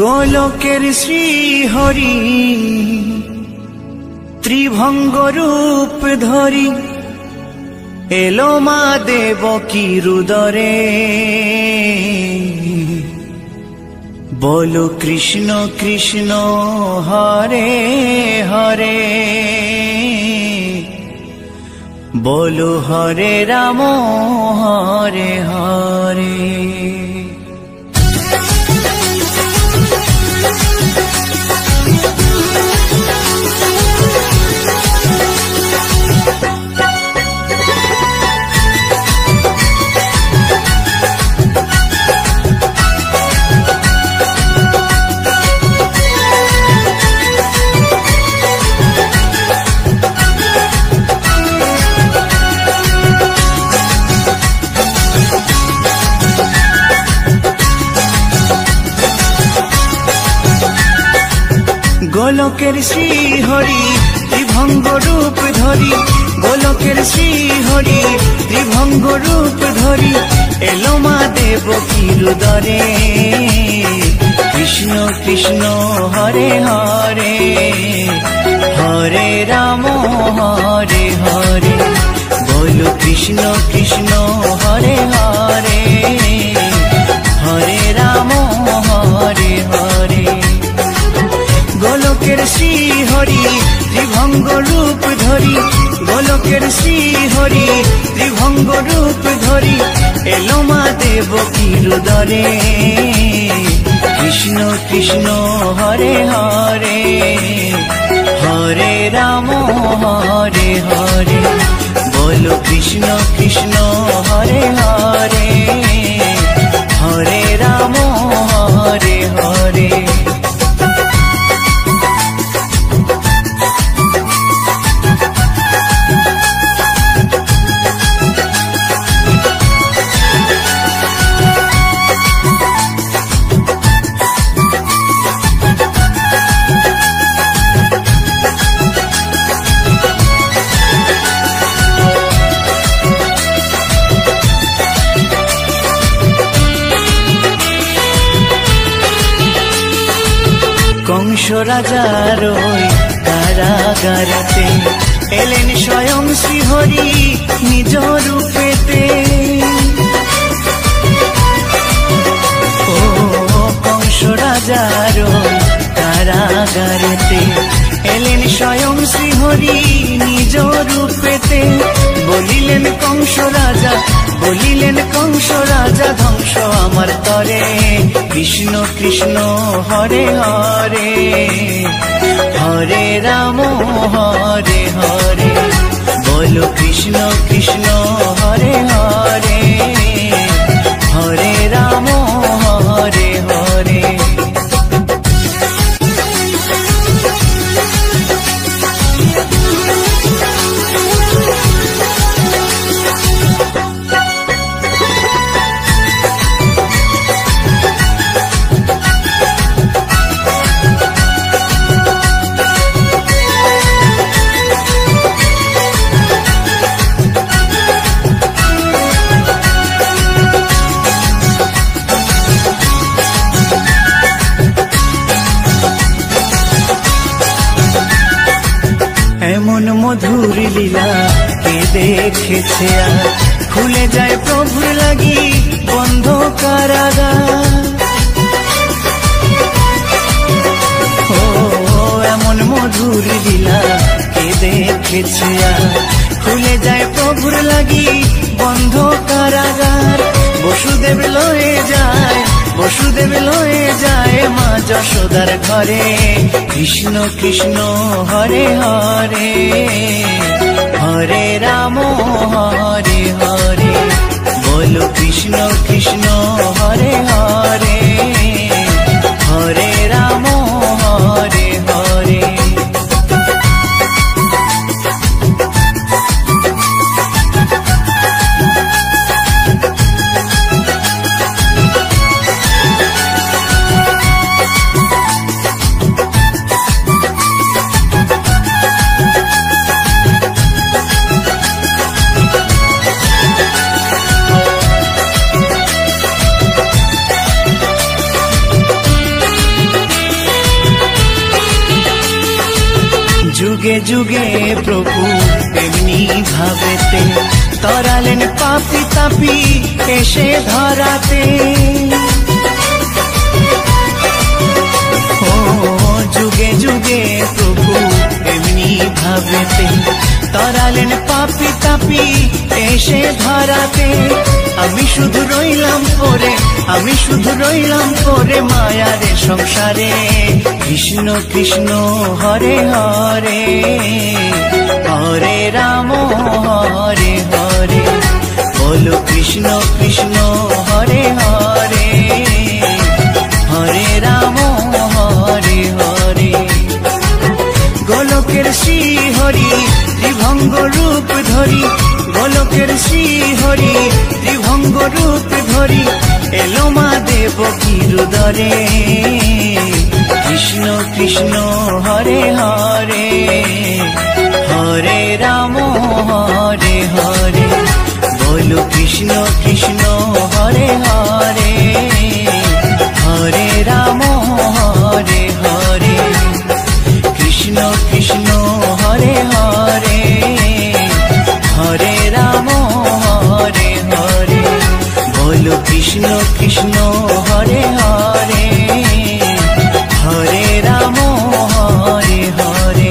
গোলকের শ্রী হরি ত্রিভঙ্গ রূপ ধরি এলো মা দেবকী রুদরে। বলো কৃষ্ণ কৃষ্ণ হরে হরে, বলো হরে রাম হরে হরে। গোলকের শ্রী হরি ত্রিভঙ্গ রূপ ধরি, গোলকের শ্রী হরি ত্রিভঙ্গ রূপ ধরি এলো মা দেবকী রুদরে। কৃষ্ণ কৃষ্ণ হরে হরে, হরে রাম হরে হরে। বলো কৃষ্ণ কৃষ্ণ হরে হরে, হরে রাম হরে হরে। গোলকের শ্রী হরি ত্রিভঙ্গ রূপ ধরি, গোলকের শ্রী হরি ত্রিভঙ্গ রূপ ধরি এলো মা দেবকী রুদরে। কৃষ্ণ কৃষ্ণ হরে হরে, হরে রাম হরে হরে। বলো কৃষ্ণ কৃষ্ণ হরে হরে, হরে রাম হরে হরে। কংস রাজার ওই কারাগারেতে এলেন স্বয়ং শ্রীহরি নিজ রূপেতে। ও কংস রাজার ওই কারাগারেতে এলেন স্বয়ং শ্রীহরি নিজ রূপেতে। বলিলেন কংস রাজা, বলিলেন কংস রাজা ধ্বংস আমার তরে। কৃষ্ণ কৃষ্ণ হরে হরে, হরে রাম হরে হরে। বলো কৃষ্ণ কৃষ্ণ হরে হরে, হরে রাম হরে হরে। এমন মধুর লীলা কে দেখেছে আর, খুলে যায় প্রভুর লাগি বন্ধ কারাগার। ও এমন মধুর লীলা কে দেখেছে আর, খুলে যায় প্রভুর লাগি বন্ধ কারাগার। বসুদেব লয়ে যায়, বসুদেব লয়ে যায় মা যশোদার ঘরে। কৃষ্ণ কৃষ্ণ হরে হরে, হরে রাম হরে হরে। বলো কৃষ্ণ কৃষ্ণ হরে হরে, হরে রাম হরে হরে। যুগে যুগে প্রভু এমনি ভাবেতে তরালেন পাপি তাপি এসে ধরাতে। ও যুগে যুগে প্রভু এমনি ভাবেতে তরালেন পাপি তাপি এসে ধরাতে। আমি শুধু রইলাম পরে, আমি শুধু রইলাম পরে মায়ারে সংসারে। কৃষ্ণ কৃষ্ণ হরে হরে, হরে রাম হরে হরে। বলো কৃষ্ণ কৃষ্ণ হরে হরে, হরে রাম হরে হরে। গোলকের শ্রী হরি ত্রিভঙ্গ রূপ ধরি, গোলকের শ্রী হরি ত্রিভঙ্গ রূপ ধরি এলো মা দেবকীর উদরে। কৃষ্ণ কৃষ্ণ হরে হরে, হরে রাম হরে হরে। বলো কৃষ্ণ কৃষ্ণ হরে হরে, হরে রাম হরে হরে। কৃষ্ণ কৃষ্ণ হরে হরে, হরে রাম হরে হরে। বলো কৃষ্ণ কৃষ্ণ হরে হরে, হরে রাম হরে হরে।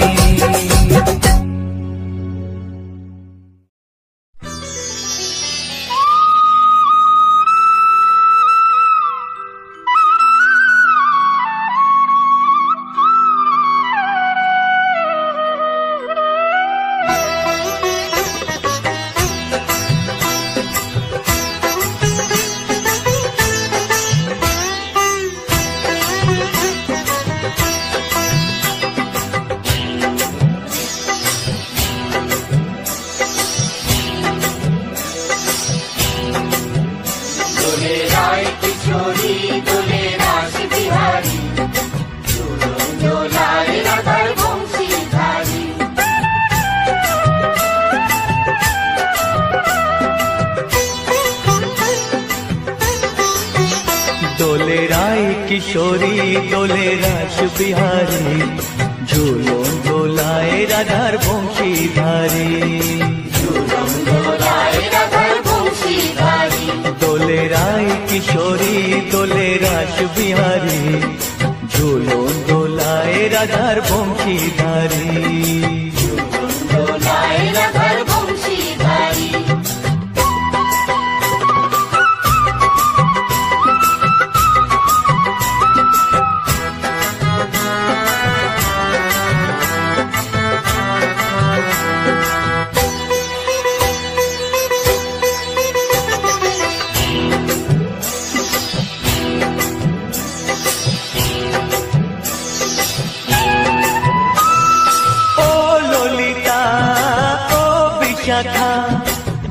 দোলে রায় কিশোরী দোলে রাস বিহারী, ঝুলন দোলায় রাধার বংশীধারী। দোলে রায় কিশোরী দোলে রাস বিহারী, ঝুলন দোলায় রাধার বংশীধারী।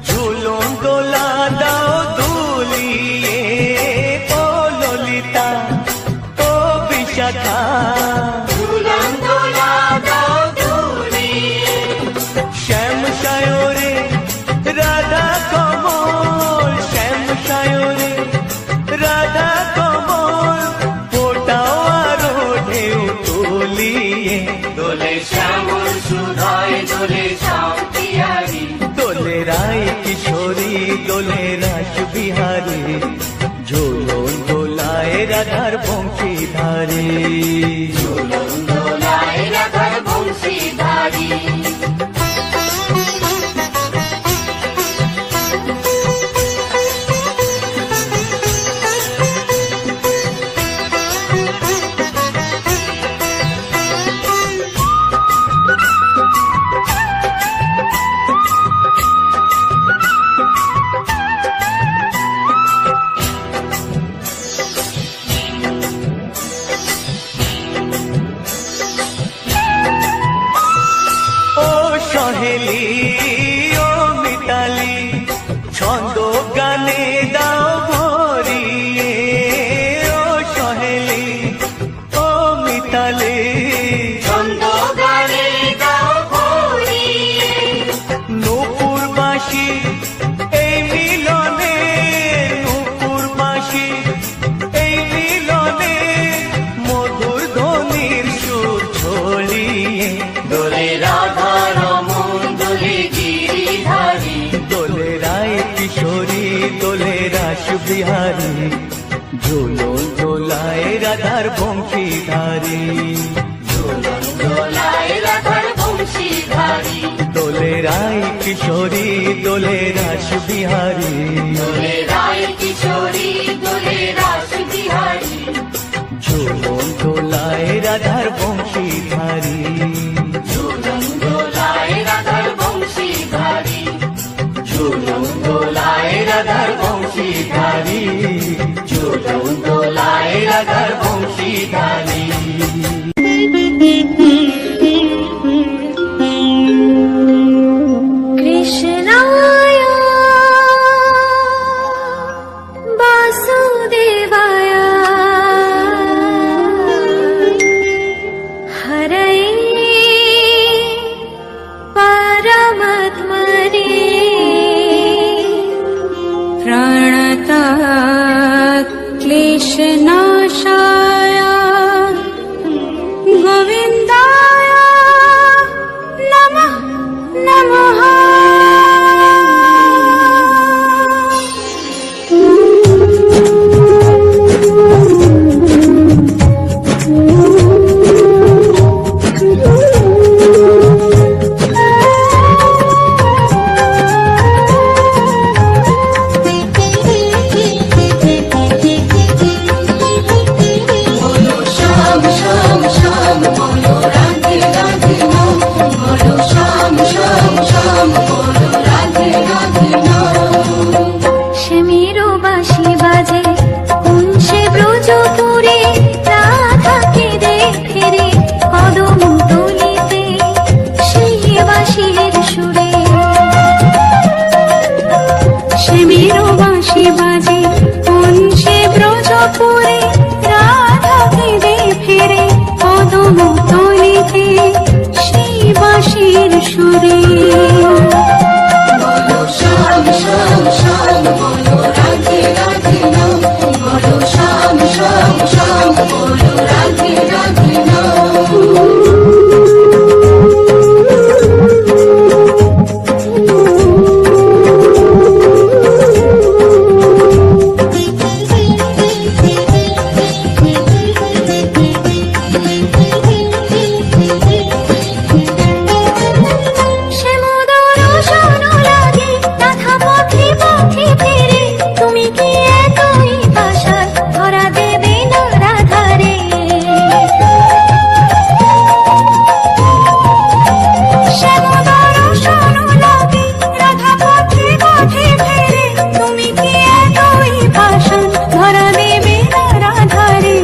ঝুলন দোলা দাও দুলিয়ে, ও ললিতা ও বিশাখা। ঝুলন দোলা দাও দুলিয়ে, শ্যাম সায়রে রাধা কমল, শ্যাম সায়রে রাধা কমল। ফোটাও আরো ঢেউ তুলিয়ে, দোলে শ্যামল সুধায় দোলে শান্তিয়ারি। দোলে রায় কিশোরী দোলে রাস বিহারী, ঝুলন দোলায় রাধার বংশীধারী। ঝুলন দোলায় রাধার বংশীধারী। সহেলি ও মিতালি, ছন্দ গানে দাও ভরিয়ে। ও সহেলি ও মিতালি, ছন্দ গানে দাও ভরিয়ে। নূপুর বাঁশি এই মিলনে, নূপুর বাঁশি এই মিলনে, মধুর ধ্বনির সুর ছড়িয়ে। দোলে রাস বিহারী, ঝুলন দোলায় রাধার বংশীধারী, ঝুলন দোলায় রাধার বংশীধারী, দোলে রায় কিশোরী দোলে রাস বিহারী, দোলে রায় কিশোরী দোলে রাস বিহারী, ঝুলন দোলায় রাধার বংশীধারী, ঝুলন দোলায় রাধার বংশীধারী, ঝুলন দোলায় রাধার বংশীধারী, ঝুলন দোলায় রাধার বংশীধারী। কৃষ্ণায় বাসুদেবায় হরয়ে পরমাত্মনে প্রণতাৎ ক্লেশনাশায় গোবিন্দায় নমঃ নমঃ। বলো শ্যাম শ্যাম শ্যাম, বলো রাধে রাধে নাম, বলো শ্যাম শ্যাম শ্যাম, বলো রাধে রাধে নাম। সে মেরো বাঁশি বাজে কোন সে ব্রজপুরে, রাধাকে দেখে কদম তলিতে সেই বাঁশির সুরে। সে মেরো বাঁশি বাজে কোন সে ব্রজপুরে, রাধাকে দেখে কদম তলিতে সেই বাঁশির সুরে। বলো শ্যাম শ্যাম শ্যাম, বলো রাধে রাধে নাম, বলো শ্যাম শ্যাম শ্যাম, বলো রাধে রাধে নাম। সে মধুর শোন লাগে রাধা পথে পথে ফেরে, তুমি কি এতই পাষাণ ধরা দেবে না রাধারে। সে মধুর শোন লাগে রাধা পথে পথে ফেরে, তুমি কি এতই পাষাণ ধরা দেবে না রাধারে।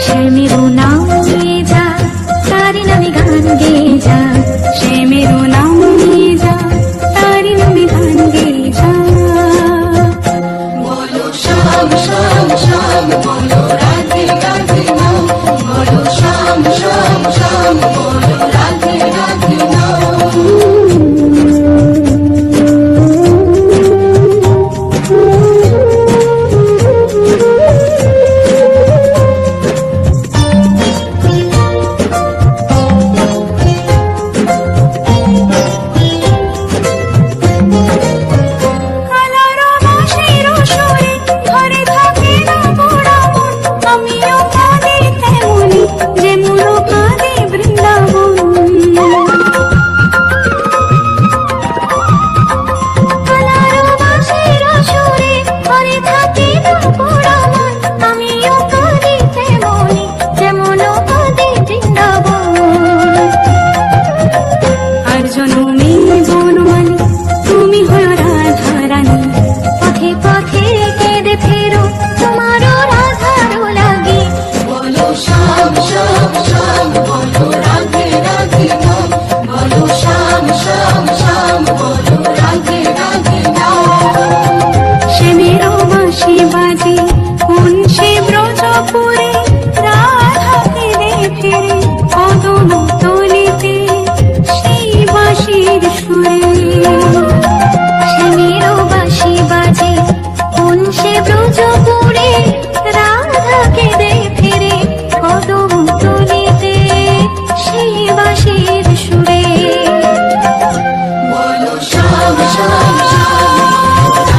সে মেরু নাম নিয়ে যা, তারি নামে গান গেয়ে যা, সে মেরু নাম নিয়ে যা, তারি নামে গান গেয়ে যা। বলো শ্যাম শ্যাম শ্যাম, বলো রাধে রাধে নাম, বলো শ্যাম শ্যাম শ্যাম, বলো রাধে রাধে নাম। কালারো বাঁশির সুরে ঘরে থাকে না পোড়া মন, আমিও কাঁদি তেমনি যেমন কাঁদে বৃন্দাবন। কালারো বাঁশির সুরে ঘরে থাকে না পোড়া মন, আমিও কাঁদি তেমনি যেমন কাঁদে বৃন্দাবন। আর জনমে বনমালী তুমি হলো রাধা রানী, পথে পথে কেঁদে ফেরো তোমারও রাধারও লাগে। বলো শ্যাম শ্যাম শ্যাম, বলো রাধে রাধে নাম, বলো শ্যাম শ্যাম শ্যাম, বলো রাধে রাধে নাম। সে মেরো বাঁশি বাজে কোন সে ব্রজপুরে, রাধাকে দেখে কদম তলিতে সেই বাঁশির সুরে। সে মেরো বাঁশি বাজে কোন সে ব্রজপুরে, রাধাকে দেখে কদম তলিতে সেই বাঁশির সুরে। বলো শ্যাম শ্যাম শ্যাম,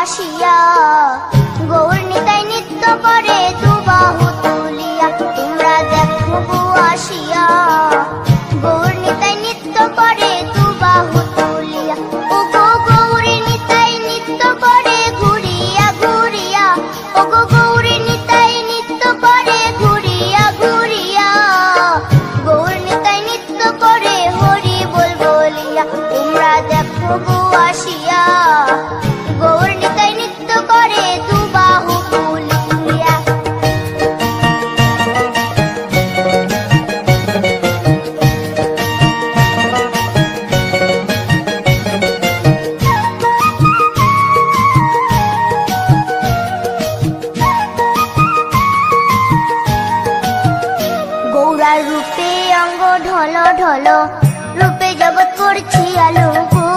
আসিয়া গৌর নিতাই নৃত্য করে দুবাহু তুলিয়া। তোমরা দেখো গো আসিয়া গৌর নিতাই নৃত্য করে দুবাহু তুলিয়া। ও গো গৌরী নিতাই নৃত্য করে ঘুরিয়া ঘুরিয়া, ও গো গৌরী নিতাই নৃত্য করে ঘুরিয়া ঘুরিয়া। গৌর নিতাই নৃত্য করে হরি বল বলিয়া। তোমরা দেখো গো আসিয়া গৌর নিতাই নৃত্য করে দুবাহু তুলিয়া। গৌরার রূপে অঙ্গ ঢল ঢল, রূপে জগৎ করছি আলো গো।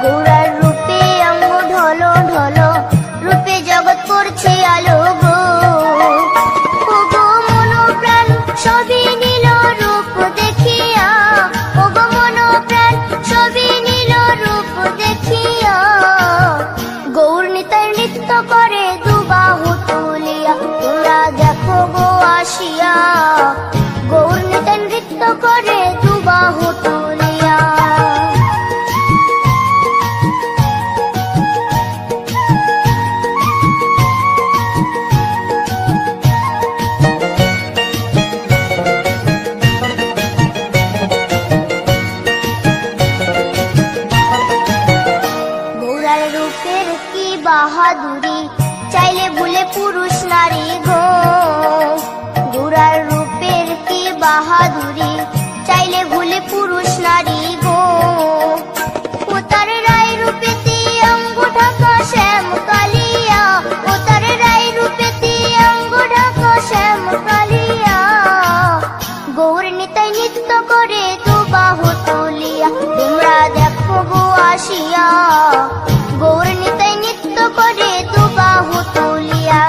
গৌরার রূপে অঙ্গ ঢল ঢল, রূপে জগৎ করছি আলো গো। ও গো মন প্রাণ সবই নীল রূপ দেখিয়া, ও গো মন প্রাণ সবই নীল রূপ দেখিয়া। গৌর নিতাই নৃত্য করে দুবাহু তুলিয়া। তোমরা দেখো গো আসিয়া গৌর নিতাই নৃত্য করে দুবাহু তুলিয়া। গৌরার রূপের কি বাহাদুরি, চাইলে ভুলে পুরুষ নারী গো। গৌরার রূপের কি বাহাদুরি, চাইলে ভুলে পুরুষ নারী গো। ও তার রায় রূপেতে অঙ্গ ঢাকা শ্যাম কালিয়া, ও তার রায় রূপেতে অঙ্গ ঢাকা শ্যাম কালিয়া। গৌর নিতাই নৃত্য করে দুবাহু তুলিয়া। তোমরা দেখো গো আসিয়া গৌর নিতাই নৃত্য করে দুবাহু তুলিয়া।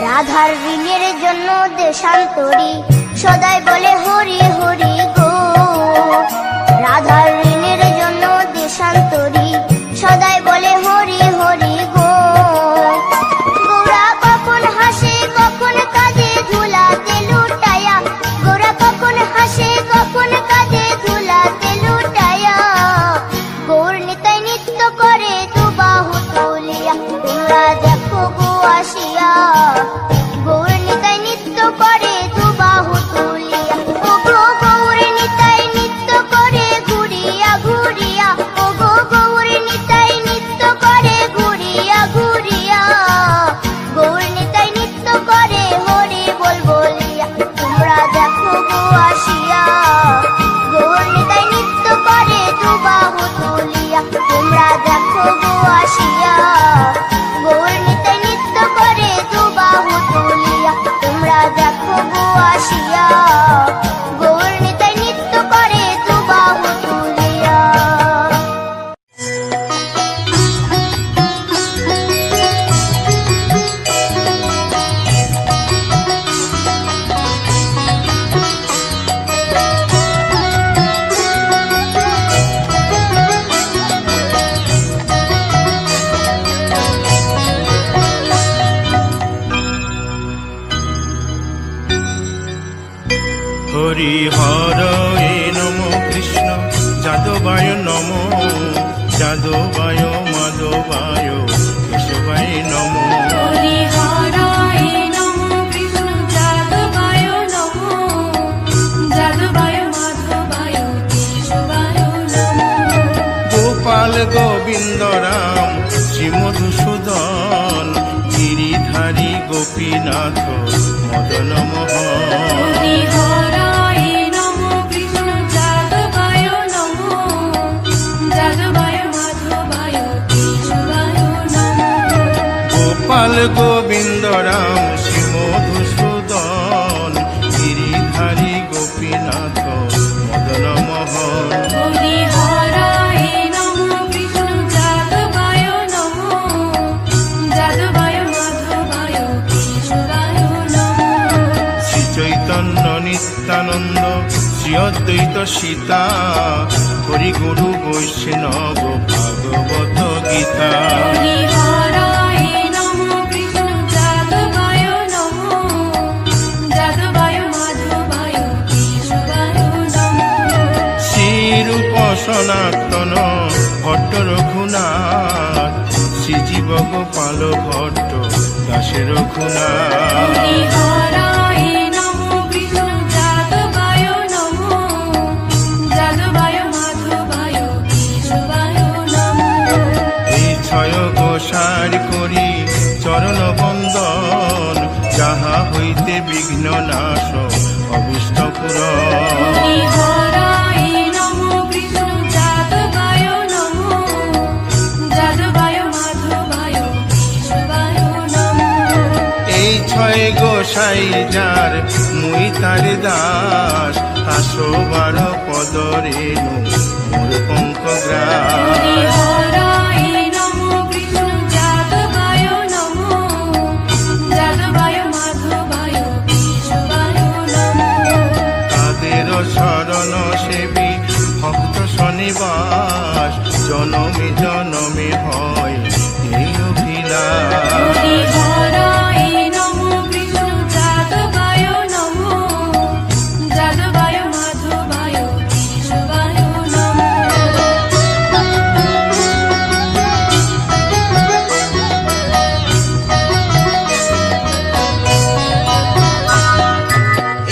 রাধার ঋণের জন্য দেশান্তরী সদাই বলে হরি হরি গো। রাধার ঋণের জন্য দেশান্তরী সদাই বলে হরি হরি গো। গৌরা কখন হাসে কখন কাঁদে ধুলাতে লুটায়া, গৌরা কখন হাসে কখন কাঁদে ধুলাতে লুটায়া। গৌর নিতাই নৃত্য করে দুবাহু তুলিয়া। তোমরা দেখো গো আসিয়া গৌর নিতাই নৃত্য করে দুবাহু তুলিয়া। ও গো গৌর নিতাই নৃত্য করে ঘুরিয়া ঘুরিয়া, ও গো গৌর নিতাই নৃত্য করে ঘুরিয়া ঘুরিয়া। গৌর নিতাই নৃত্য করে হরি বল বলিয়া। তোমরা দেখো গো আসিয়া গৌর নিতাই নৃত্য করে দুবাহু তুলিয়া। তোমরা দেখো গো আসিয়া গৌর নিতাই নৃত্য করে দুবাহু তুলিয়া। তোমরা দেখো গো আসিয়া গৌর নিতাই নৃত্য করে দুবাহু তুলিয়া। হরি হরয়ে নম কৃষ্ণ যাদবায় নম, যাদবায় মাধবায় কেশবায় নম। হরি হরায় নমঃ কৃষ্ণ যাদবায় নমঃ, যাদবায় মাধবায় কেশবায় নমঃ। গোপাল গোবিন্দ রাম শ্রী মধুসূদন, গিরিধারী গোপীনাথ মদন মোহন। হরি হরায় নমঃ কৃষ্ণ যাদবায় নমঃ, যাদবায় মাধবায় কেশবায় নমঃ। গোপাল গোবিন্দ রাম শ্রী মধুসূদন, গিরিধারী গোপীনাথ মদন মোহন। হরি হরায় নমঃ পূর্ণ নিত্যানন্দ শ্রী অদ্বৈত সীতা হরি গুরু বৈষ্ণব ভাগবত গীতা। হরিহরায় নমঃ কৃষ্ণ যাদবায় নমঃ যাদবায় মাধবায় কেশবায় নমঃ। শ্রীরূপ সনাতন ভট্ট রঘুনাথ শ্রীজীব গোপাল ভট্ট দাসে রঘুনাথ। হরিহরায় নমঃ কৃষ্ণ যাদবায় নমঃ যাদবায় মাধবায় কেশবায় নমঃ। এই ছয় গোসার করি চরণ বন্দন যাহা হইতে বিঘ্ন নাশ অভিষ্ট পূরণ। হরিহরায় নমঃ কৃষ্ণ যাদবায় নমঃ যাদবায় মাধবায় কেশবায় নমঃ। এই ছয় গোসাই যার মুই তার দাস 112 পদ রেণু মোর পঙ্কগ্রাস। হরিহরায় নমঃ কৃষ্ণ যাদবায় নমঃ যাদবায় মাধবায় কেশবায় নমঃ। তাদের শরণ সেবী ভক্ত শনিবাস জনমে জনমে হয় এই অভিলাষ। হরিহরায় নমঃ কৃষ্ণ যাদবায় নমঃ যাদবায় মাধবায় কেশবায় নমঃ।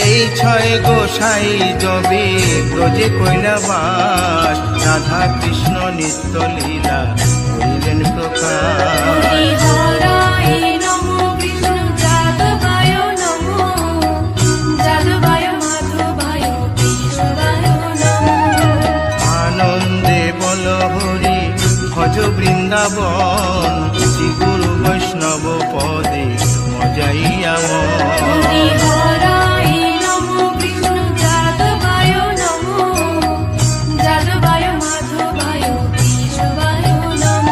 এই ছয় গোসাই যবে ব্রজে কৈলাবাস রাধা কৃষ্ণ নিত্য লীলা করিলেন প্রকাশ। হরিহরায় নমঃ কৃষ্ণ যাদবায় নমঃ যাদবায় মাধবায় কেশবায় নমঃ। আনন্দে বল হরি ভজ বৃন্দাবন শ্রী গুরু বৈষ্ণব পদে মজাইয়া মন। হরিহরায় নমঃ কৃষ্ণ যাদবায় নমঃ যাদবায় মাধবায় কেশবায় নমঃ।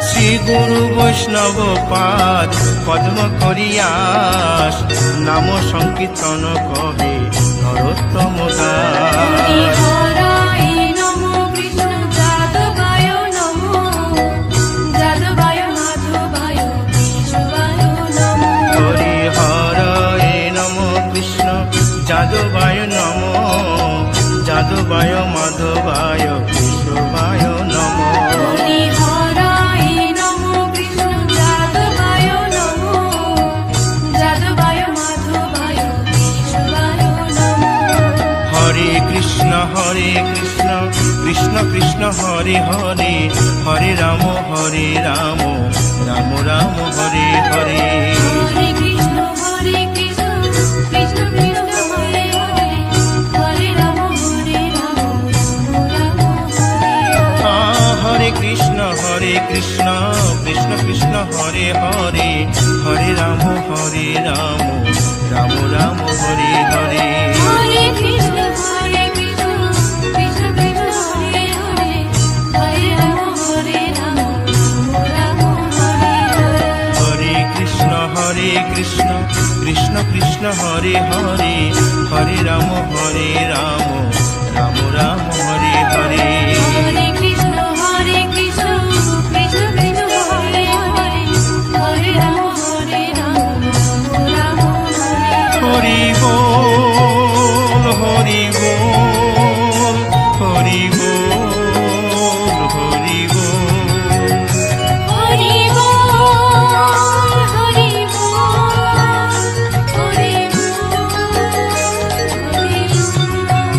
শ্রী গুরু বৈষ্ণব পাদ পদ্ম করিয়াস নাম সংকীর্তন কহে নরোত্তম দাস। হরিহরায় নমঃ কৃষ্ণ যাদবায় নমঃ যাদবায় মাধবায় কেশবায় নমঃ। হরিহরায় নম কৃষ্ণ যাদবায় নম যাদবায় মাধবায় কেশবায় নম। হরিহরায় নমঃ কৃষ্ণ যাদবায় নমঃ যাদবায় মাধবায় কেশবায় নমঃ। হরে কৃষ্ণ কৃষ্ণ কৃষ্ণ হরে হরে হরে রাম রাম রাম হরে হরে। হরে কৃষ্ণ কৃষ্ণ কৃষ্ণ হরে হরে হরে রাম রাম হরে হরে। হরে কৃষ্ণ কৃষ্ণ কৃষ্ণ হরে হরে হরে রাম রাম রাম হরে হরে। হরে কৃষ্ণ কৃষ্ণ কৃষ্ণ হরে হরে হরে রাম রাম হরে হরে। হরে কৃষ্ণ কৃষ্ণ কৃষ্ণ হরে হরে হরে রাম রাম রাম হরে হরে। হরে কৃষ্ণ কৃষ্ণ কৃষ্ণ হরে হরে হরে রাম রাম হরে হরে। হরি বল হরি বল হরি বল হরি বল। হরি বল হরি বল হরি বল হরি বল।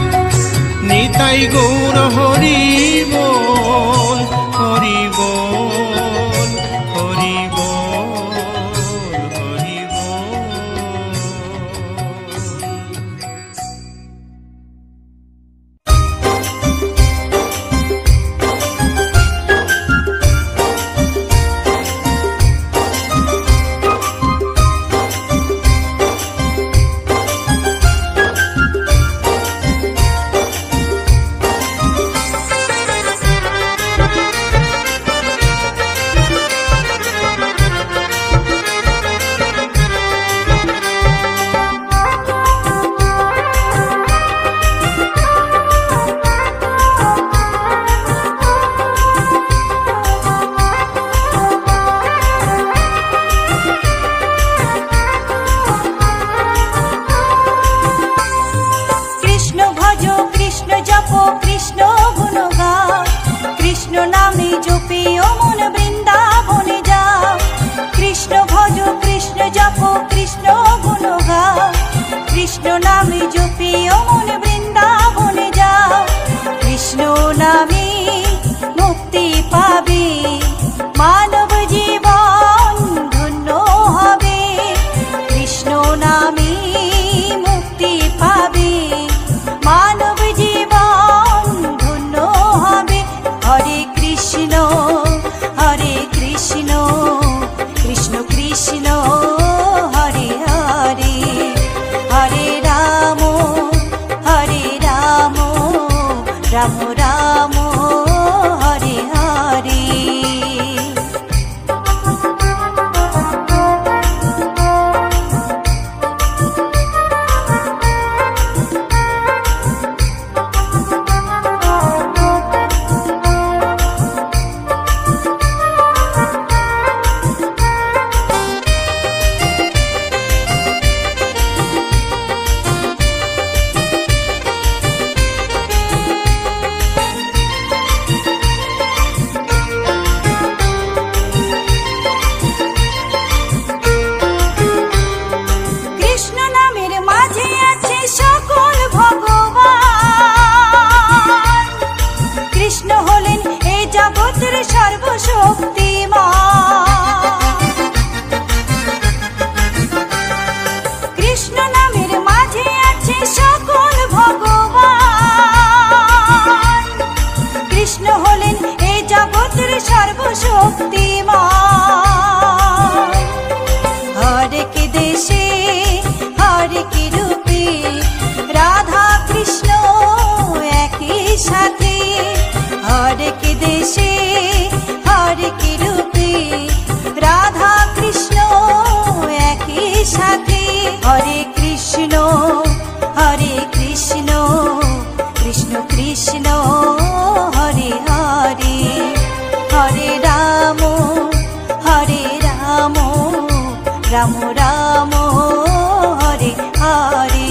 ও মন বৃন্দাবনে যাও, কৃষ্ণ ভজ কৃষ্ণ জপ কৃষ্ণ গুণ গাও, কৃষ্ণ নামে জপি ও মন বৃন্দাবনে যাও, কৃষ্ণ নামে মুক্তি পাবে, মানব জীবন ধন্য হবে, কৃষ্ণ নামে মুক্তি পাবে, মানব জীবন ধন্য হবে। হরে কৃষ্ণ কৃষ্ণ কৃষ্ণ হরে হরে, হরে রাম রাম রাম হরে হরে। কৃষ্ণ নামের মাঝে আছে সকল ভগবান, কৃষ্ণ হলেন এই জগতের সর্বশক্তিমান, কৃষ্ণ নামের মাঝে আছে সকল ভগবান, কৃষ্ণ হলেন এই জগতের সর্বশক্তিমান। হরেক দেশে হরেক রূপে রাধা কৃষ্ণ একই সাথে, হরেক দেশে হরেক রূপে রাধা কৃষ্ণ একই সাথে। হরে কৃষ্ণ কৃষ্ণ কৃষ্ণ হরে হরে, হরে রাম রাম রাম হরে হরে।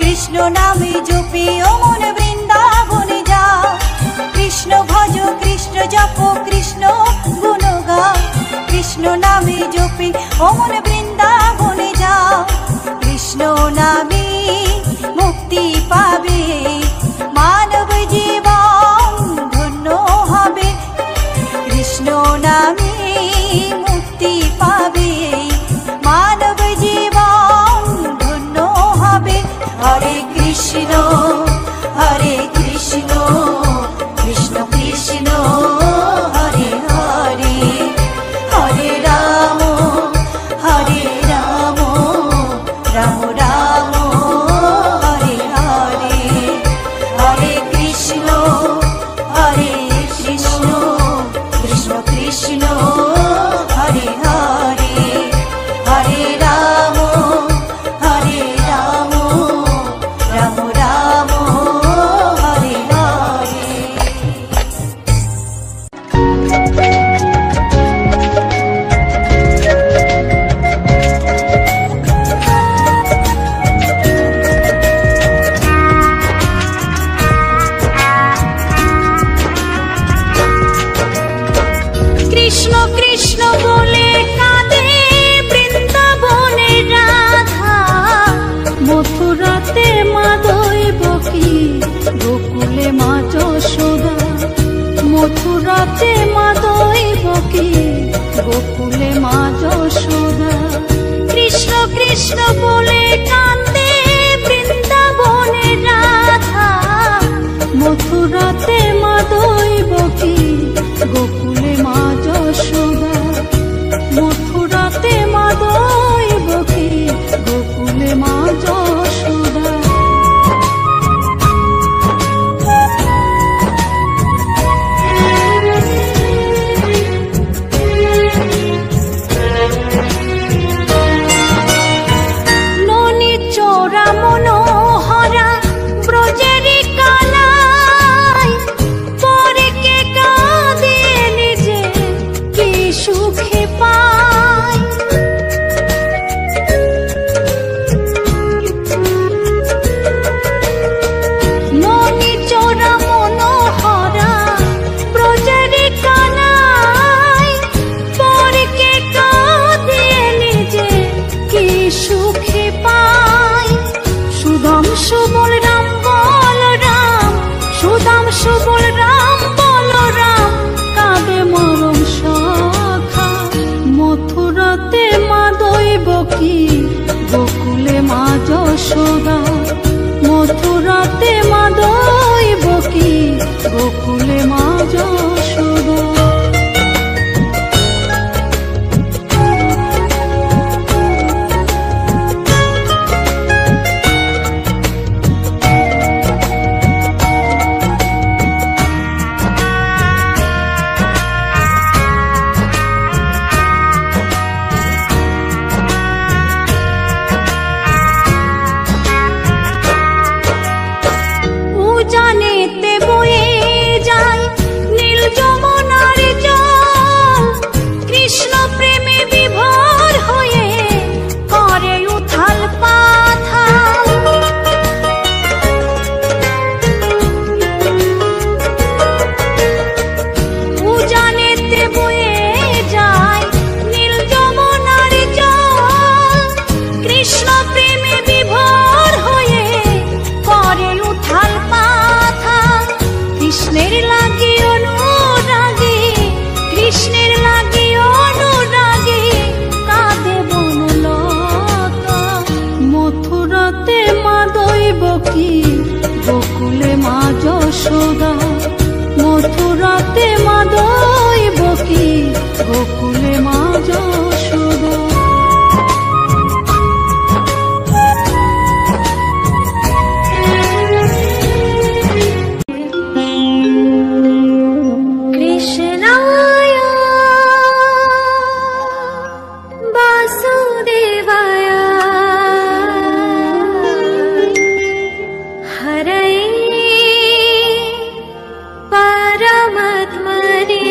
কৃষ্ণ নামে জপি ও মন বৃন্দাবনে যাও, কৃষ্ণ ভজ কৃষ্ণ জপ কৃষ্ণ গুণ গাও, কৃষ্ণ নামে জপি ও মন বৃন্দাবনে যাও, কৃষ্ণ নামে মুক্তি পাবে, মানব জীবন ধন্য হবে, কৃষ্ণ নামে মুক্তি পাবে, মানব জীবন ধন্য হবে। হরে কৃষ্ণ কৃষ্ণ কৃষ্ণ হরে হরে, হরে রাম রাম রাম কৃষ্ণ বলে কান্দে বৃন্দাবনে রাধা, মথুরাতে মা দৈবকী, গোকুলে মা যশোদা। মথুরাতে মা দৈবকী, গোকুলে মা যশোদা। ননি চোরা মনোহরা ব্রজেরি কালাই, পরে কে কাঁদিয়ে নিজে কি সুখে পায়। ননি চোরা মনোহরা ব্রজেরি কালাই, পরে কে কাঁদিয়ে নিজে কি সুখে পায়। সুদাম সুবল রাম বলরাম, সুদাম সুবল রাম বলরাম, কাঁদে মরম সখা। মথুরাতে মা দৈবকী, গোকুলে মা যশোদা। মথুরাতে মা দৈবকী, গোকুলে মা যশোদা। উজানেতে বয়ে যায় নীল যমুনার জল, কৃষ্ণ প্রেমে বিভোর হয়ে করে উথাল পাথাল। উজানেতে বয়ে যায় নীল যমুনার জল, কৃষ্ণ প্রেমে বিভোর হয়ে করে উথাল পাথাল। কৃষ্ণের লাগি অনুরাগী, কৃষ্ণের লাগি অনুরাগী, কাঁদে বনলতা। মথুরাতে মা দৈবকী, গোকুলে মা যশোদা। মথুরাতে মা দৈবকী, গোকুলে মা যশোদা। কৃষ্ণায় বাসুদেবায় হরয়ে পরমাত্মনে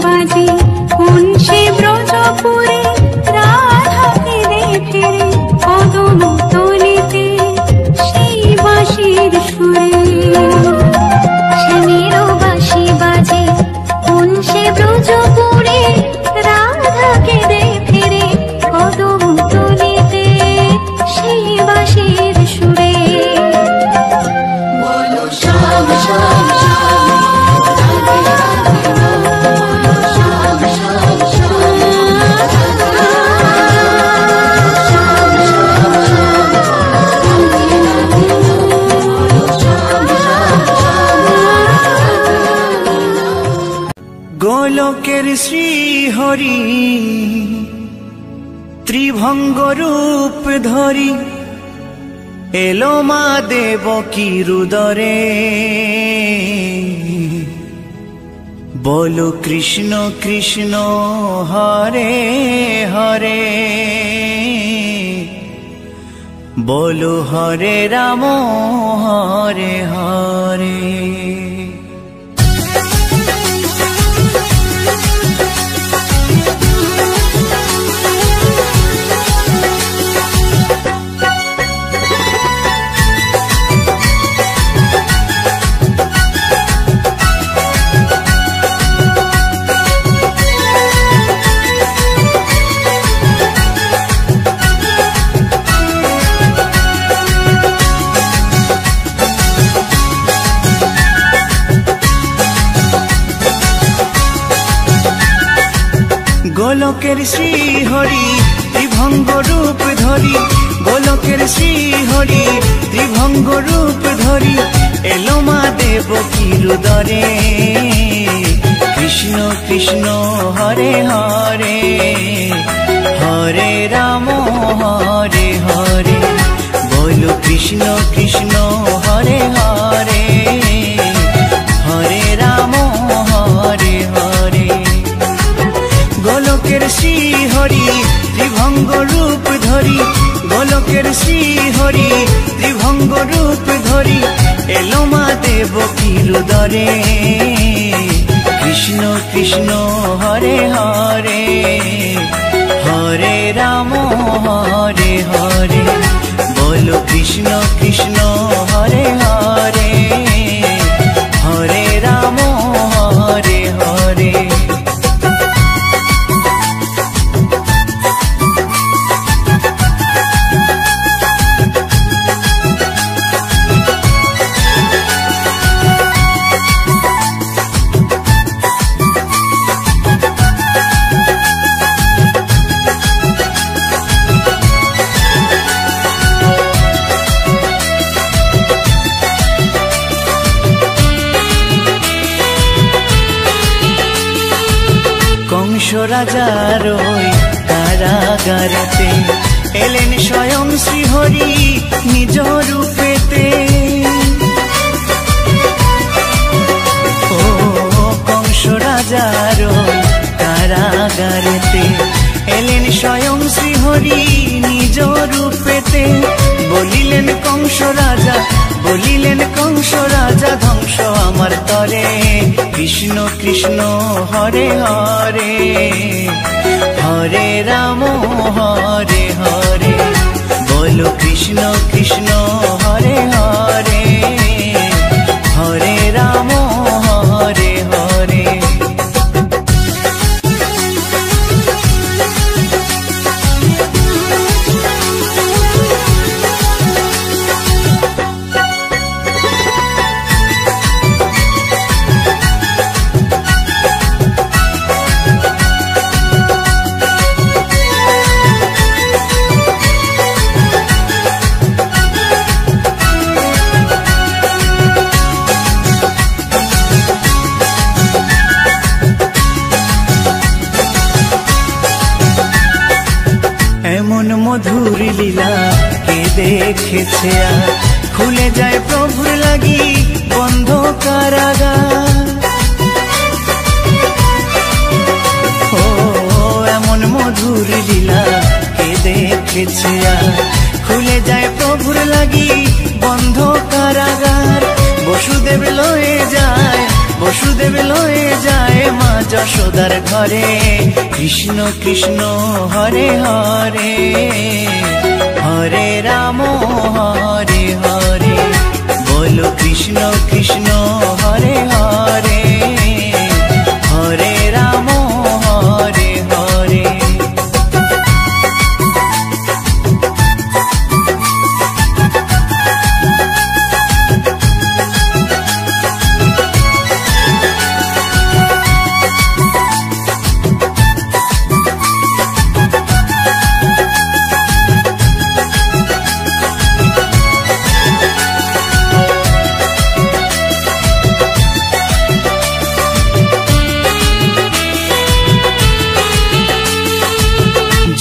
বাজে কোন সে ব্রজপুরে রাধা ফিরে ফিরে কদম তলিতে সেই বাঁশির সুরে শ্যামেরও বাঁশি বাজে কোন সে ব্রজপুরে রাধা ফিরে ফিরে কদম তলিতে সেই বাঁশির সুরে বলো শ্যাম শ্যাম শ্যাম রাধে রাধে বলো শ্যাম শ্যাম শ্যাম রাধে রাধে শ্যাম শ্যাম শ্যাম রাধে রাধে বলো শ্যাম শ্যাম শ্যাম গোলকের শ্রী হরি ত্রিভঙ্গ রূপ ধরি এলো মা দেবকী রুদরে বলো কৃষ্ণ কৃষ্ণ হরে হরে বলো হরে রাম হরে হরে গোলকের শ্রী হরি ত্রিভঙ্গ রূপ ধরি গোলকের শ্রী হরি ত্রিভঙ্গ রূপ ধরি এলো মা দেবকী রুদরে কৃষ্ণ কৃষ্ণ হরে হরে হরে রাম হরে হরে বলো কৃষ্ণ কৃষ্ণ হরে হরে হরে রাম হরে হরে গোলকের শ্রী হরি ত্রিভঙ্গ রূপ ধরি গোলকের শ্রী হরি ত্রিভঙ্গ রূপ ধরি এলো মা দেবকী রুদরে কৃষ্ণ কৃষ্ণ হরে হরে হরে রাম হরে হরে বলো কৃষ্ণ কৃষ্ণ হরে হরে হরে রাম হরে হরে কংস রাজার ওই কারাগারেতে এলেন স্বয়ং শ্রীহরি নিজ রূপেতে ও কংস রাজার ওই কারাগারেতে এলেন স্বয়ং শ্রীহরি নিজ রূপেতে বলিলেন কংস রাজা বলিলেন কংস রাজা ধ্বংস আমার তরে কৃষ্ণ কৃষ্ণ হরে হরে হরে রাম হরে হরে বলো কৃষ্ণ কৃষ্ণ হরে হরে হরে রাম হরে হরে মধুর লীলা কে দেখেছে আর খুলে যায় প্রভুর লাগি বন্ধ কারাগার ও এমন মধুর লীলা কে দেখেছে আর খুলে যায় প্রভুর লাগি বন্ধ কারাগার বসুদেব লয়ে যায় বসুদেব লয়ে যায় মা যশোদার ঘরে। কৃষ্ণ কৃষ্ণ হরে হরে, হরে রাম হরে হরে, বলো কৃষ্ণ কৃষ্ণ হরে হরে, হরে রাম হরে হরে।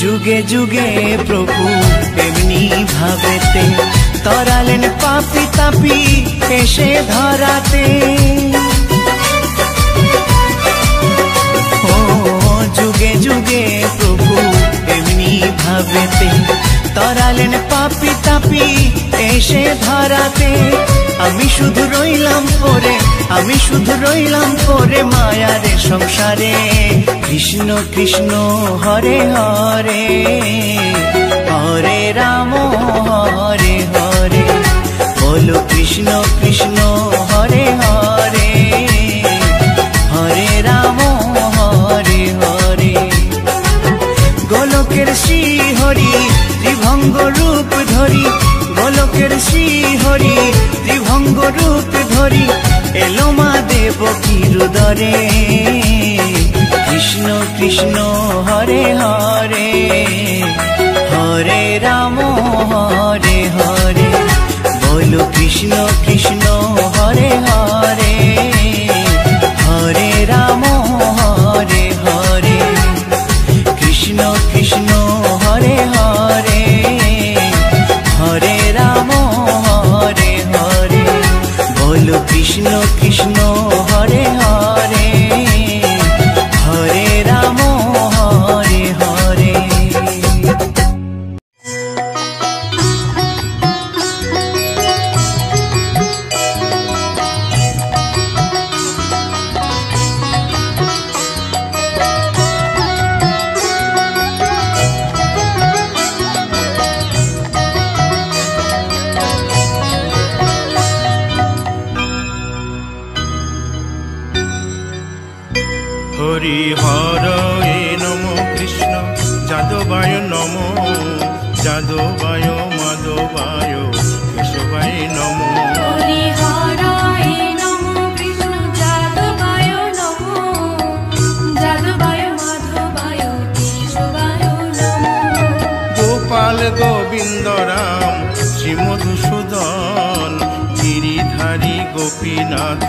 যুগে যুগে প্রভু এমনি ভাবেতে তরালেন পাপি তাপি এসে ধরাতে। ও যুগে যুগে প্রভু এমনি ভাবেতে তরালেন পাপি তাপি এসে ধরাতে। আমি শুধু রইলাম পরে, আমি শুধু রইলাম পরে মায়ারে সংসারে। কৃষ্ণ কৃষ্ণ হরে হরে, হরে রাম হরে হরে, বলো কৃষ্ণ কৃষ্ণ হরে হরে, হরে রাম হরে হরে। গোলকের শ্রী হরি ত্রিভঙ্গ রূপ ধরি, গোলকের শ্রী হরি ত্রিভঙ্গ রূপ ধরি, এলো মা দেবকীর উদরে। কৃষ্ণ কৃষ্ণ হরে হরে, হরে রাম হরে হরে, বলো কৃষ্ণ কৃষ্ণ হরে হরে, হরে রাম হরে হরে। কৃষ্ণ কৃষ্ণ হরে হরে, হরে রাম হরে হরে, বলো কৃষ্ণ কৃষ্ণ হরে হরে, হরে রাম হরে হরে। হরি হরে নম কৃষ্ণ যাদবায় নম, যাদবায় মাধবায় কেশবায় নম। হরি হরায় নমো কৃষ্ণ যাদবায় নমো, যাদবায় মাধবায় কেশবায় নমো। গোপাল গোবিন্দ রাম শ্রী মধুসূদন, গিরিধারী গোপীনাথ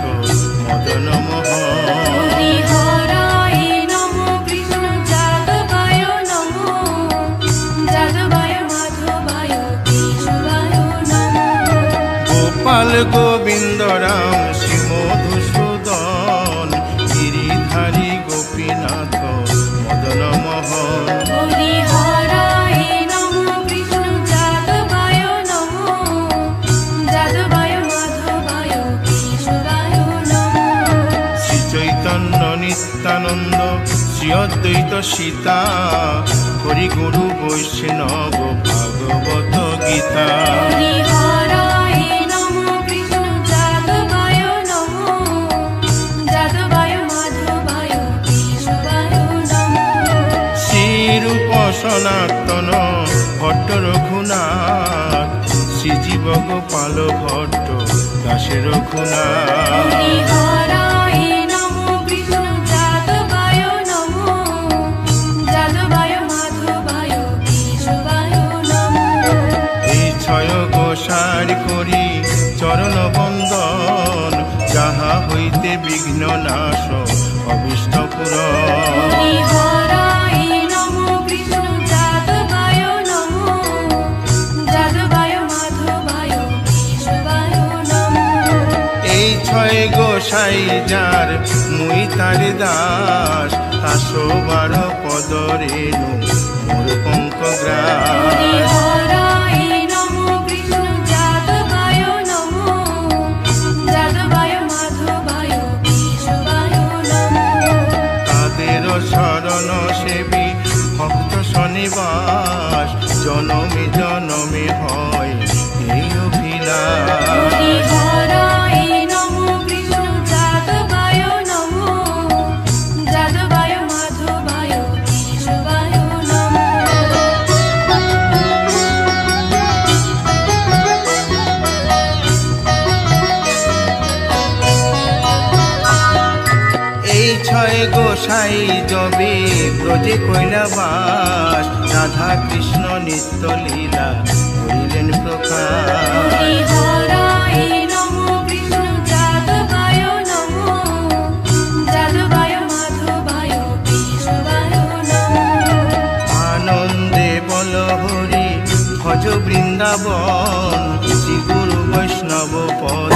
মদন মোহন। হরি হরায় নমো কৃষ্ণ যাদবায় নমো, যাদবায় মাধবায় কেশবায় নমো। গোপাল গোবিন্দ রাম শ্রী মধুসূদন, গিরিধারী গোপীনাথ মদন মোহন। হরি হরায় নমো কৃষ্ণ যাদবায় নমো, যাদবায় মাধবায় কেশবায় নমো। শ্রী চৈতন্য নিত্যানন্দ শ্রী অদ্বৈত সীতা, হরি গুরু বৈষ্ণব ভাগবত গীতা। হরি হরায় নমো কৃষ্ণ যাদবায় নমো, যাদবায় মাধবায় কেশবায় নমো। শ্রীরূপ সনাতন ভট্ট রঘুনাথ, শ্রীজীব গোপাল ভট্ট দাসে রঘুনাথ। হরি হরায় নমো কৃষ্ণ যাদবায় নমো, যাদবায় মাধবায় কেশবায় নমো। এই ছয় গোসার করি চরণ বন্দন, যাহা হইতে বিঘ্ন নাশ অভিষ্ট পুরন। হরি হরায় নমো কৃষ্ণ যাদবায় নমো, যাদবায় মাধবায় কেশবায় নমো। এই ছয় গোসাই যার মুই তার দাস, 112 পদ রেণু মোর পঙ্ক গ্রাস। হরি হরায় নমো কৃষ্ণ যাদবায় নমো, যাদবায় মাধবায় কেশবায় শরণ সেবী ভক্ত শনিবাস জনমে জনমে হয় এই অভিলাষ। হরিহরায় নমো কৃষ্ণ যাদবায় নমো, যাদবায় মাধবায় কেশবায় নমো। এই ছয় গোসাই যবে ব্রজে কৈলাবাস রাধা কৃষ্ণ নিত্য লীলা করিলেন প্রকাশ। হরিহরায় নমো কৃষ্ণ যাদবায় নমো, যাদবায় মাধবায় কেশবায় নমো। আনন্দে বল হরি ভজ বৃন্দাবন শ্রী গুরু বৈষ্ণব পদ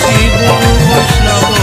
শ্রী গুরু বৈষ্ণব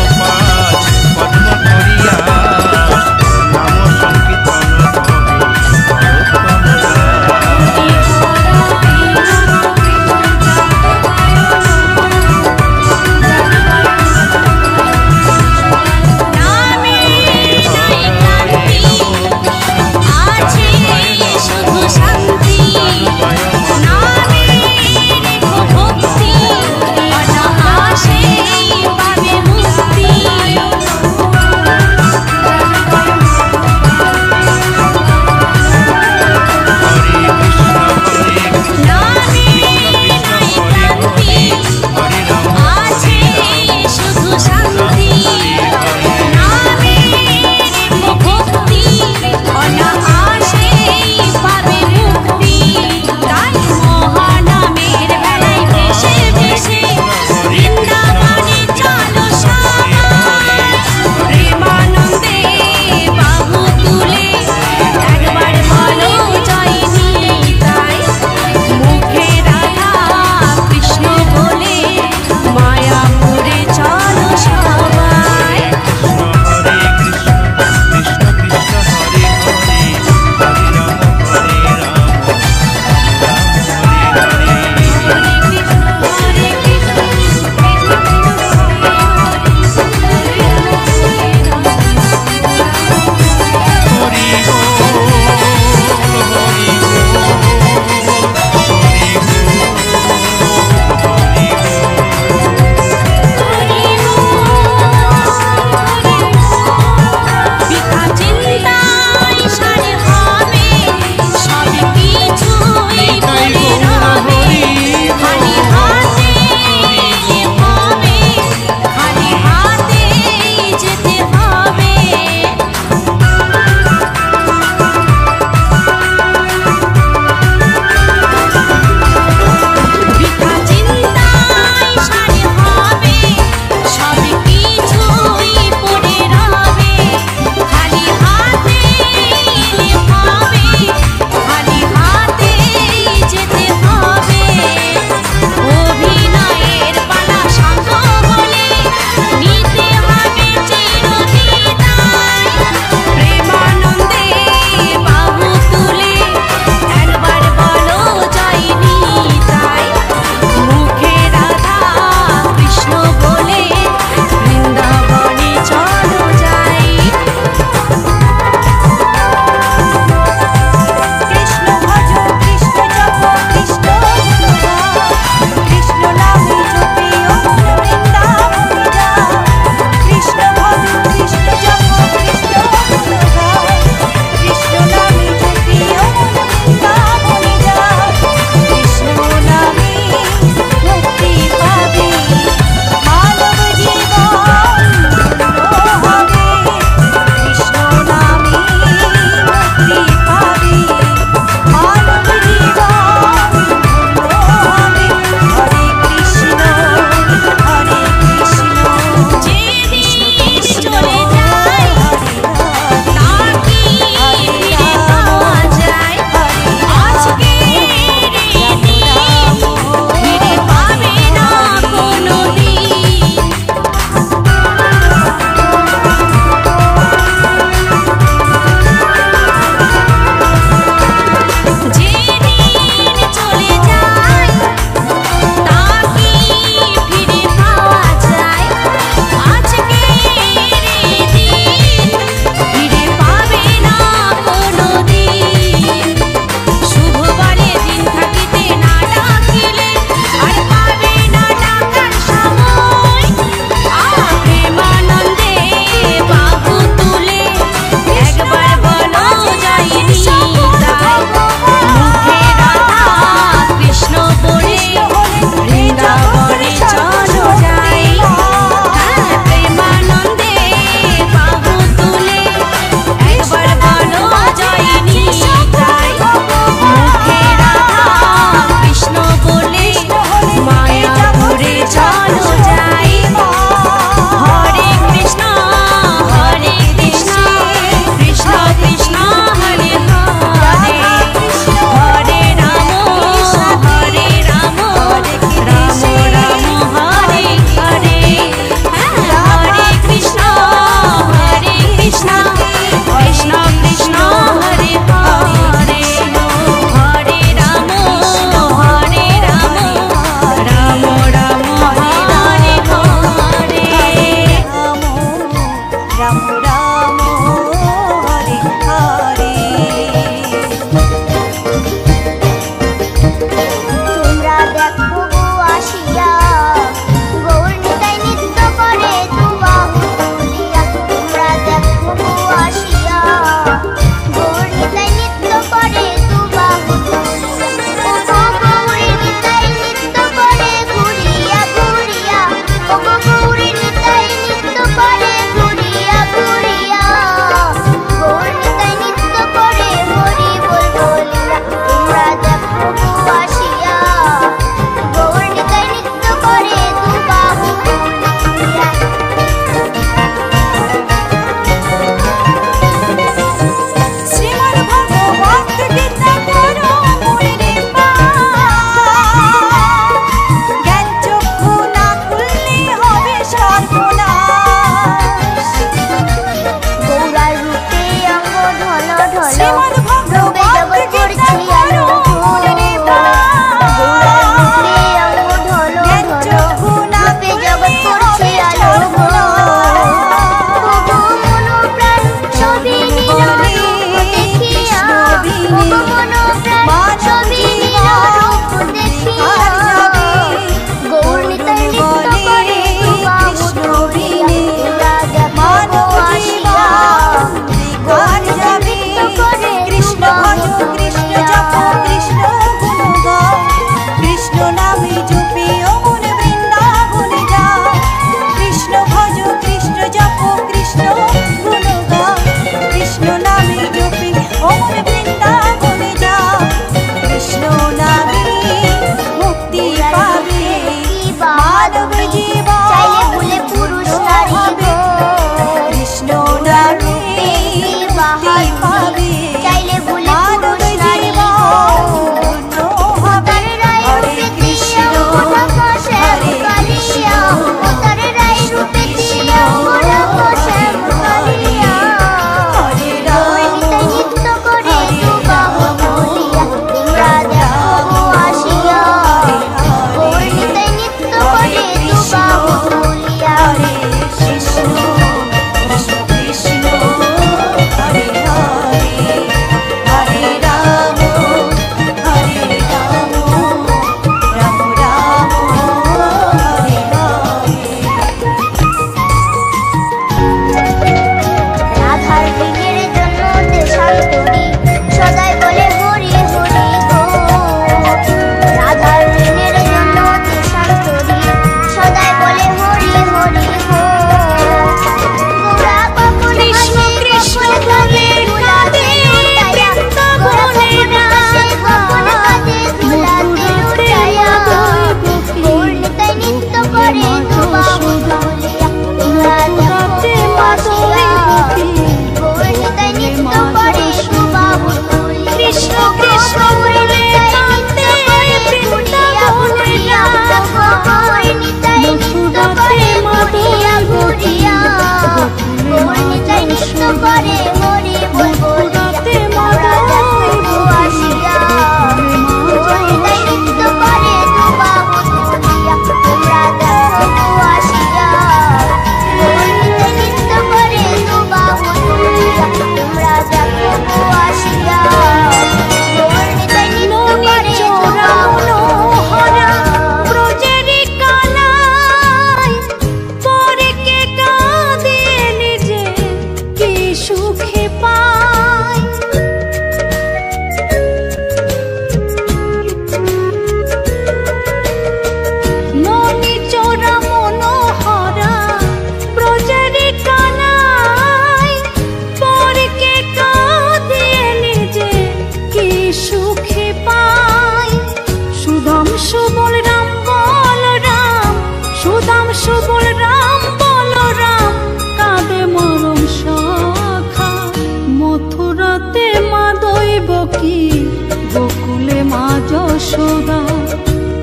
যশোদা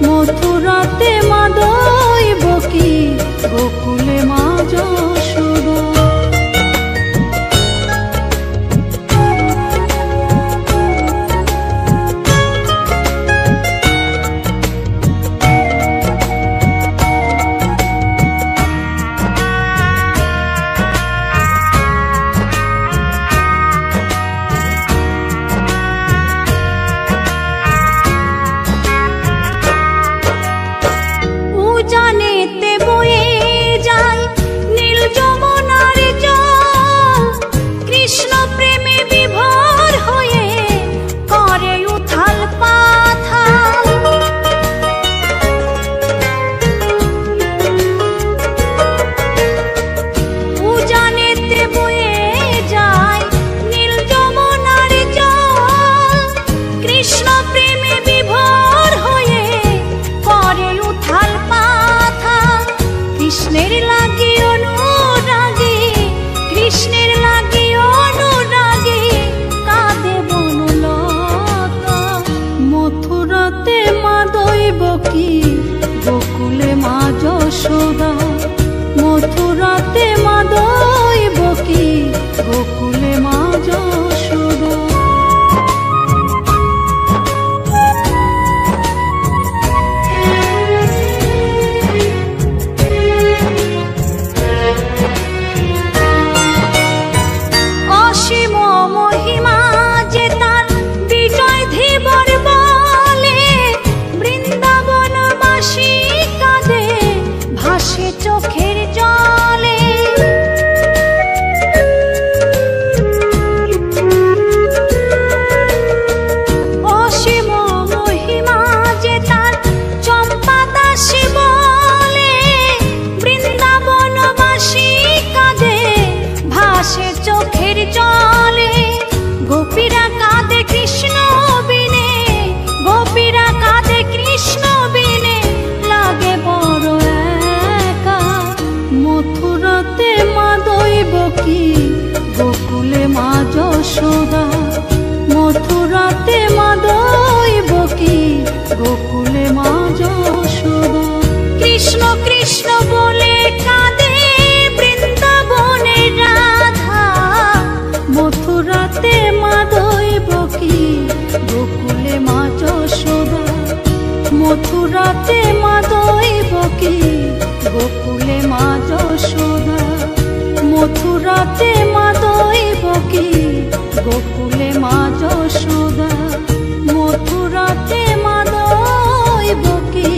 মথুরাতে মা দৈবকী গোকুলে মা যশোদা। জানেতে বয়ে যায় নীল যমুনার জল, কৃষ্ণ প্রেমে বিভোর হয়ে করে উথাল পাথাল। উজানেতে বয়ে যায় নীল যমুনার জল, কৃষ্ণ প্রেমে বিভোর হয়ে করে উথাল পাথাল। কৃষ্ণের লাগি অনুরাগে, কৃষ্ণের লাগি অনুরাগে কাঁদে বনলতা। মথুরাতে মা দৈবকী গোকুলে মা যশোদা, মথুরাতে মা দৈবকী গোকুলে মা যশোদা। অসীম মহিমা যে তার বিজয় ধীবর বলে, বৃন্দাবনবাসী কাঁদে ভাসে চোখের জলে। অসীম মহিমা যে তার চম্পা দাসী বলে, বৃন্দাবনবাসী কাঁদে ভাসে চোখের জলে। গোপীরা কাঁদে কৃষ্ণ বিনে, গোপীরা কাঁদে কৃষ্ণ বিনে লাগে বড় একা। মথুরাতে মা দৈবকী গোকুলে মা যশোদা, মথুরাতে মা দৈবকী গোকুলে মা যশোদা। কৃষ্ণ কৃষ্ণ বলে কাঁদে বৃন্দাবনের রাধা, মথুরাতে মা দৈবকী গোকুলে মা যশোদা, মথুরাতে মা দৈবকী গোকুলে মা যশোদা, মথুরাতে মা দৈবকী গোকুলে মা যশোদা, মথুরাতে মা দৈবকী।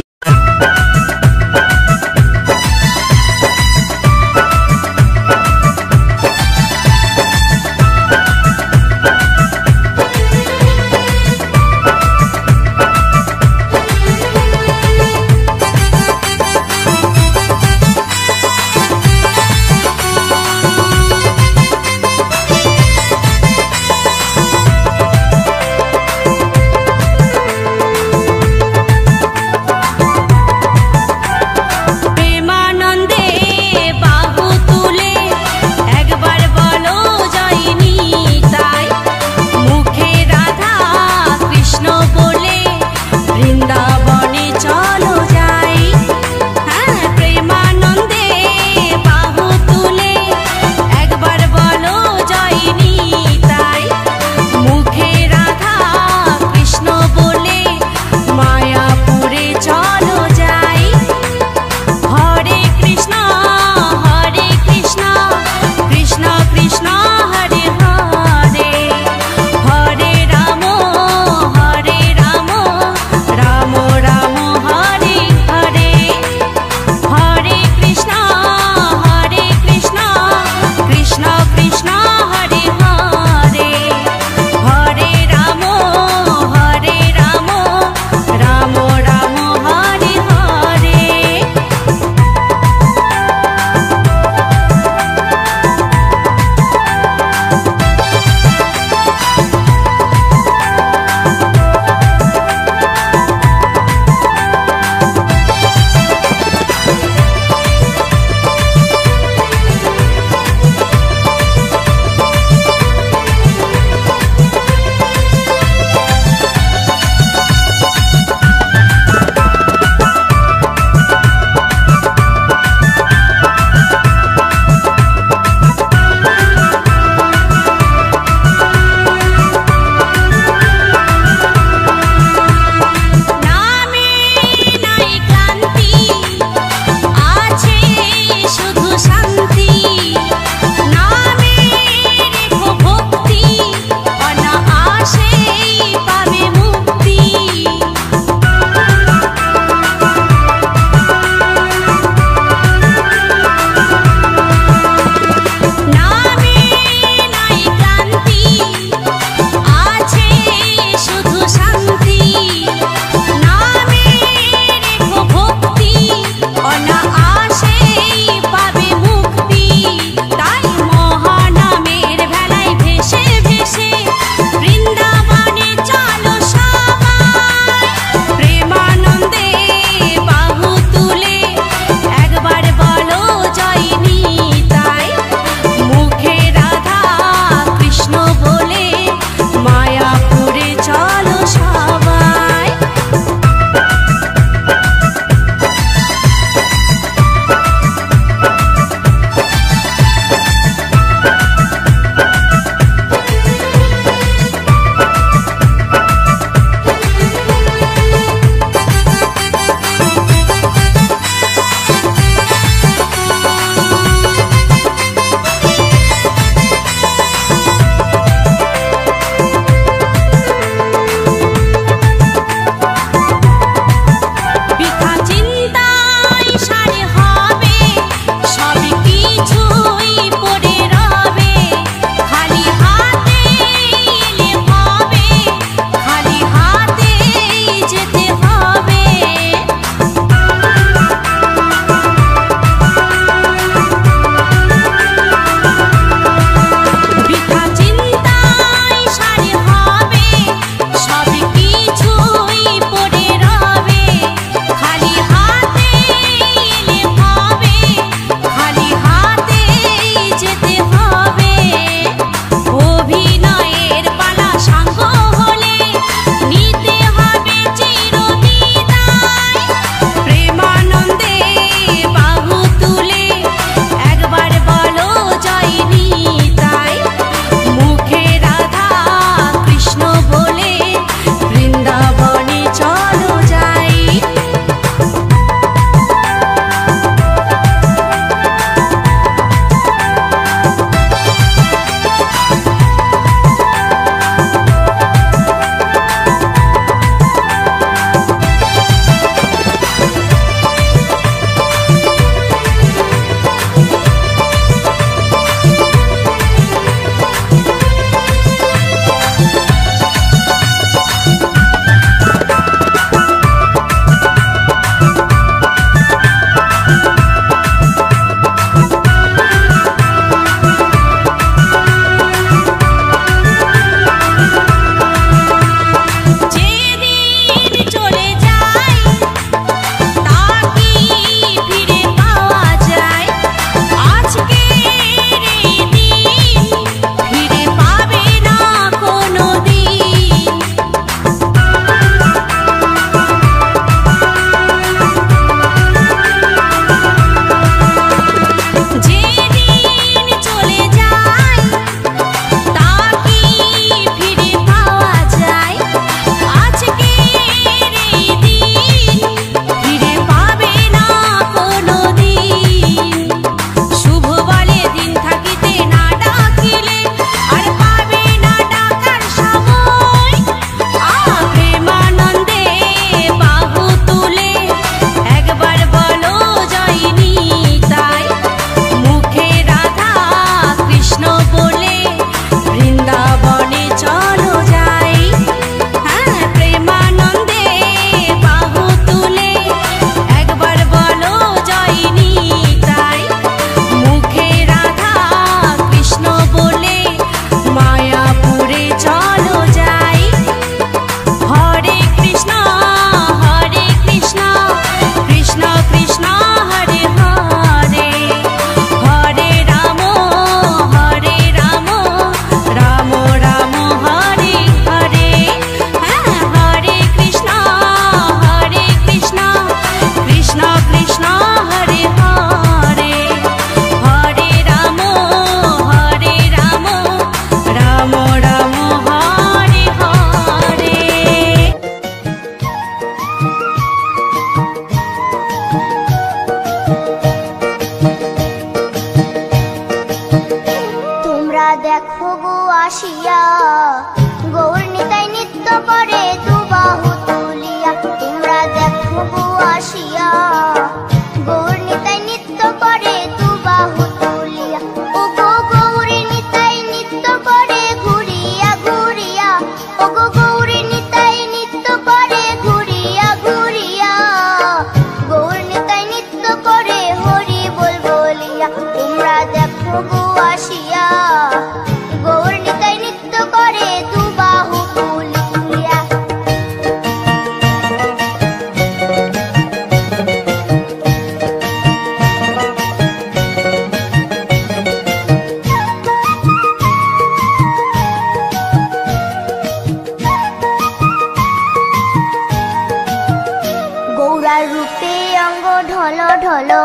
ঢলো ঢলো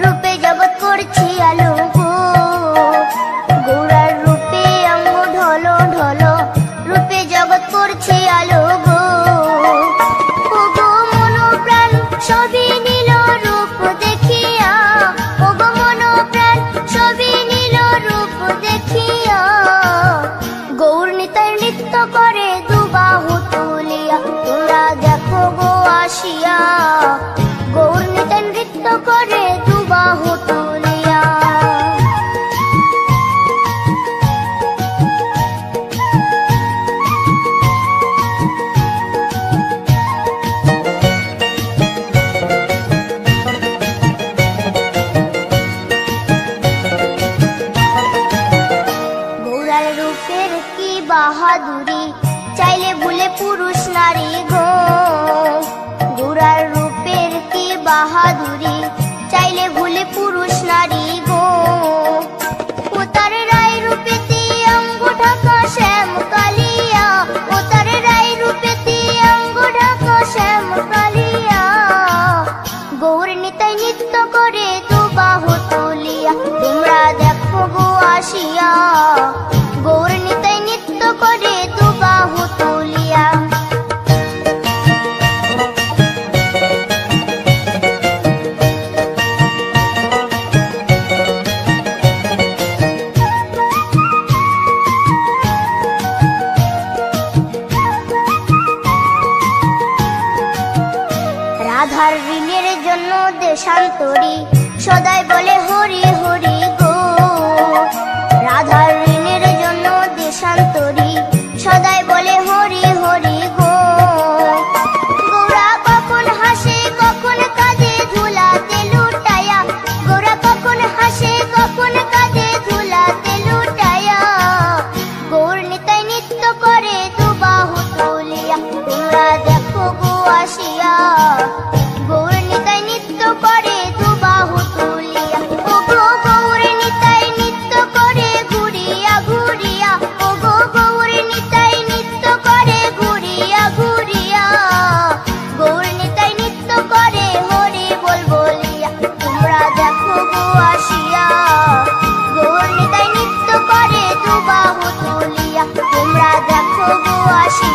রূপে জগৎ করছি আলো গো গৌরার রূপে অঙ্গ ঢলো ঢলো রূপে জগৎ করছি আলো গো ও গো মন প্রাণ সবই নীল রূপ দেখিয়া ও গো মন প্রাণ সবই নীল রূপ দেখিয়া গৌর নিতাই নৃত্য করে দুবাহু তুলিয়া তোমরা দেখো গো আসিয়া গৌর নিতাই নৃত্য করে দুবাহু তুলিয়া গৌরার রূপের কি বাহাদুরি চাইলে ভুলে পুরুষ নারী গো গৌরার রূপের কি বাহাদুরি চাইলে ভুলে পুরুষ নারী গো ও তার রায় রূপেতে অঙ্গ ঢাকা শ্যাম কালিয়া ও তার রায় রূপেতে অঙ্গ ঢাকা শ্যাম কালিয়া গৌর নিতাই নৃত্য করে দুবাহু তুলিয়া তোমরা দেখো গো আসিয়া গৌর নিতাই নৃত্য করে দুবাহু তুলিয়া রাধার ঋণের জন্য দেশান্তরী সদাই বলে হরি হরি গো রাধার ঋণের জন্য দেশান্তরী সদাই বলে হরি হরি গো গৌরা কখন হাসে কখন কাঁদে ধুলাতে লুটায়া গৌরা কখন হাসে কখন কাঁদে ধুলাতে লুটায়া গৌর নিতাই নৃত্য করে দুবাহু তুলিয়া তোমরা দেখো গো আসিয়া গৌর নিতাই নৃত্য করে দুবাহু তুলিয়া ও গো গৌর নিতাই নৃত্য করে ঘুরিয়া ঘুরিয়া ও গো গৌর নিতাই নৃত্য করে ঘুরিয়া ঘুরিয়া গৌর নিতাই নৃত্য করে হরি বল বলিয়া তোমরা দেখো গো আসিয়া গৌর নিতাই নৃত্য করে দুবাহু তুলিয়া তোমরা দেখো গো আসিয়া